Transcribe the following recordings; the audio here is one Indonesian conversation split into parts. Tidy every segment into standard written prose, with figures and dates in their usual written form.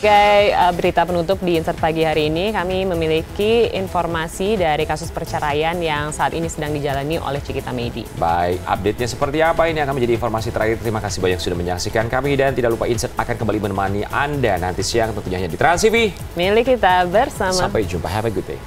Sebagai berita penutup di Insert Pagi hari ini, kami memiliki informasi dari kasus perceraian yang saat ini sedang dijalani oleh Cikita Medi. Baik, update-nya seperti apa ini akan menjadi informasi terakhir. Terima kasih banyak sudah menyaksikan kami dan tidak lupa Insert akan kembali menemani Anda nanti siang tentunya hanya di Trans TV. Milik kita bersama. Sampai jumpa, have a good day.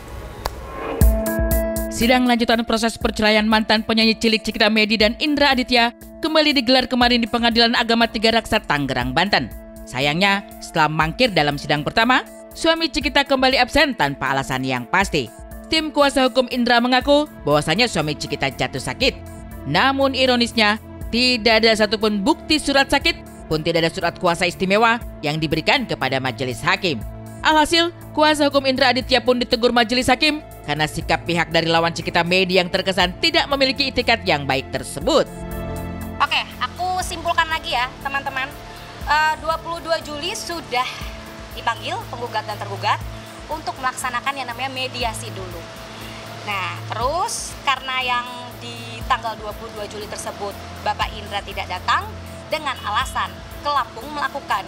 Sidang lanjutan proses perceraian mantan penyanyi cilik Cikita Medi dan Indra Aditya kembali digelar kemarin di Pengadilan Agama Tiga Raksa, Tangerang, Banten. Sayangnya, setelah mangkir dalam sidang pertama, suami Cikita kembali absen tanpa alasan yang pasti. Tim kuasa hukum Indra mengaku bahwasanya suami Cikita jatuh sakit. Namun ironisnya, tidak ada satupun bukti surat sakit, pun tidak ada surat kuasa istimewa yang diberikan kepada majelis hakim. Alhasil, kuasa hukum Indra Aditya pun ditegur majelis hakim karena sikap pihak dari lawan Cikita Medi yang terkesan tidak memiliki itikat yang baik tersebut. Oke, aku simpulkan lagi ya teman-teman. 22 Juli sudah dipanggil penggugat dan tergugat untuk melaksanakan yang namanya mediasi dulu. Nah, terus karena yang di tanggal 22 Juli tersebut Bapak Indra tidak datang dengan alasan ke Lampung melakukan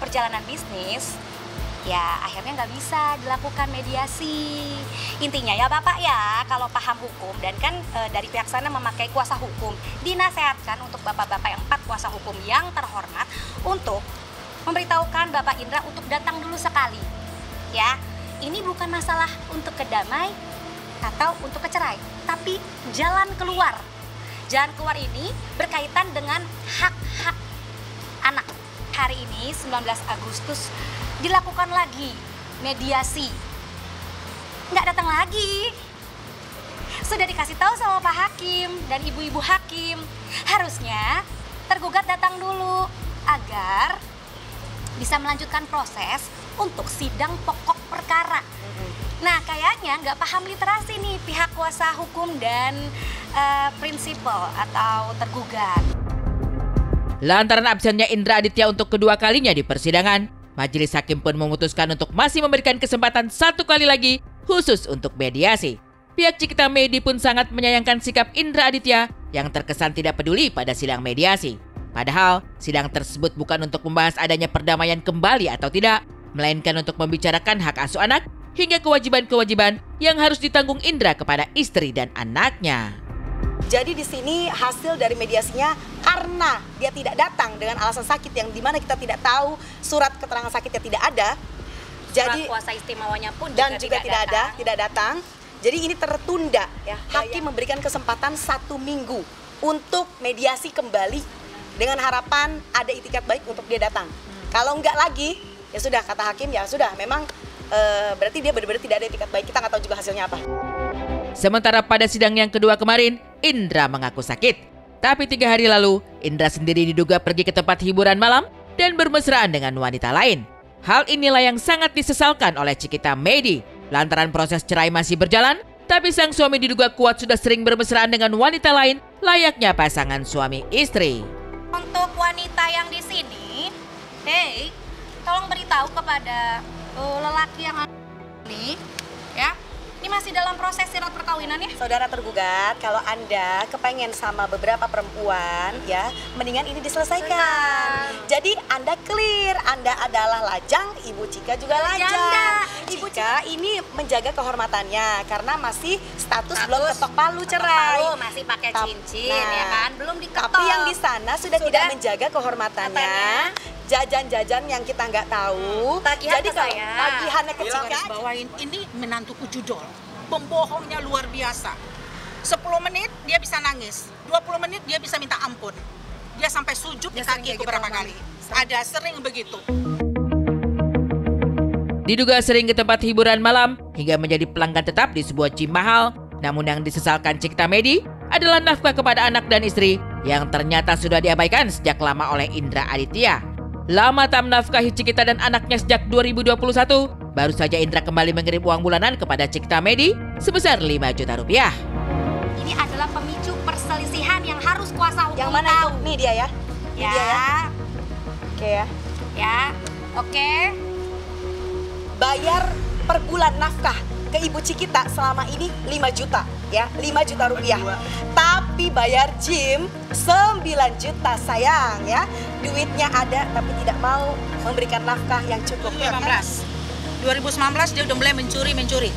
perjalanan bisnis, ya akhirnya nggak bisa dilakukan mediasi. Intinya ya Bapak ya, kalau paham hukum dan kan dari pihak sana memakai kuasa hukum, dinasehatkan untuk Bapak-Bapak yang 4 kuasa hukum yang terhormat untuk memberitahukan Bapak Indra untuk datang dulu sekali. Ya, ini bukan masalah untuk kedamai atau untuk kecerai, tapi jalan keluar. Jalan keluar ini berkaitan dengan hak-hak anak. Hari ini 19 Agustus dilakukan lagi mediasi, nggak datang lagi. Sudah dikasih tahu sama Pak Hakim dan ibu-ibu hakim, harusnya tergugat datang dulu agar bisa melanjutkan proses untuk sidang pokok perkara. Nah, kayaknya nggak paham literasi nih pihak kuasa hukum dan prinsipal atau tergugat. Lantaran absennya Indra Aditya untuk kedua kalinya di persidangan, majelis hakim pun memutuskan untuk masih memberikan kesempatan 1 kali lagi khusus untuk mediasi. Pihak Cikita Medi pun sangat menyayangkan sikap Indra Aditya yang terkesan tidak peduli pada sidang mediasi. Padahal sidang tersebut bukan untuk membahas adanya perdamaian kembali atau tidak, melainkan untuk membicarakan hak asuh anak hingga kewajiban-kewajiban yang harus ditanggung Indra kepada istri dan anaknya. Jadi di sini hasil dari mediasinya karena dia tidak datang dengan alasan sakit yang dimana kita tidak tahu surat keterangan sakitnya tidak ada. Jadi surat kuasa istimewanya pun dan juga tidak datang. Jadi ini tertunda ya. Hakim memberikan kesempatan 1 minggu untuk mediasi kembali dengan harapan ada itikat baik untuk dia datang. Kalau enggak lagi ya sudah kata hakim ya sudah memang berarti dia benar-benar tidak ada itikat baik. Kita nggak tahu juga hasilnya apa. Sementara pada sidang yang kedua kemarin, Indra mengaku sakit. Tapi 3 hari lalu, Indra sendiri diduga pergi ke tempat hiburan malam dan bermesraan dengan wanita lain. Hal inilah yang sangat disesalkan oleh Cikita Medi. Lantaran proses cerai masih berjalan, tapi sang suami diduga kuat sudah sering bermesraan dengan wanita lain layaknya pasangan suami istri. Untuk wanita yang di sini, hey, tolong beritahu kepada lelaki yang ini, ya. Ini masih dalam proses syarat perkawinan ya? Saudara tergugat, kalau Anda kepengen sama beberapa perempuan ya, mendingan ini diselesaikan. Jadi Anda clear, Anda adalah lajang, Ibu Cika juga lajang. Ibu Cika ini menjaga kehormatannya karena masih status belum ketok palu cerai. Palu masih pakai cincin ya kan, belum diketok. Tapi yang di sana sudah tidak menjaga kehormatannya. Jajan-jajan yang kita nggak tahu. Jadi tagihannya kecil. Garis bawain ini menantuku judul. Pembohongnya luar biasa. 10 menit dia bisa nangis, 20 menit dia bisa minta ampun. Dia sampai sujud di kaki beberapa kali. Ada sering begitu. Diduga sering ke tempat hiburan malam hingga menjadi pelanggan tetap di sebuah gym mahal. Namun yang disesalkan Cikita Medi adalah nafkah kepada anak dan istri yang ternyata sudah diabaikan sejak lama oleh Indra Aditya. Lama tak menafkahi Cikita dan anaknya sejak 2021, baru saja Indra kembali mengirim uang bulanan kepada Cikita Medi sebesar 5 juta rupiah. Ini adalah pemicu perselisihan yang harus kuasa hukum yang mana tahu. itu? Nih dia ya. Ya. Dia ya. Oke ya. Ya, oke. Bayar per bulan nafkah ke Ibu Cikita selama ini 5 juta ya, 5 juta rupiah. Tapi bayar gym 9 juta sayang ya. Duitnya ada tapi tidak mau memberikan nafkah yang cukup. 2019 dia udah mulai mencuri.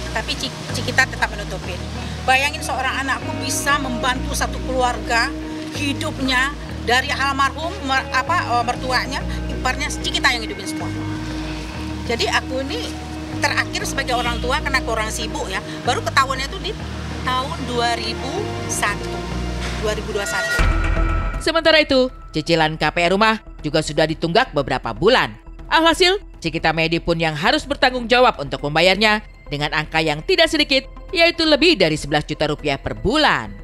Tapi Cikita tetap menutupin. Bayangin seorang anakku bisa membantu satu keluarga hidupnya dari almarhum mertuanya, iparnya Cikita yang hidupin semua. Jadi aku ini terakhir sebagai orang tua karena kurang sibuk ya, baru ketahuannya itu di tahun 2021. Sementara itu, cicilan KPR rumah juga sudah ditunggak beberapa bulan. Alhasil, Cikita Medi pun yang harus bertanggung jawab untuk membayarnya dengan angka yang tidak sedikit, yaitu lebih dari 11 juta rupiah per bulan.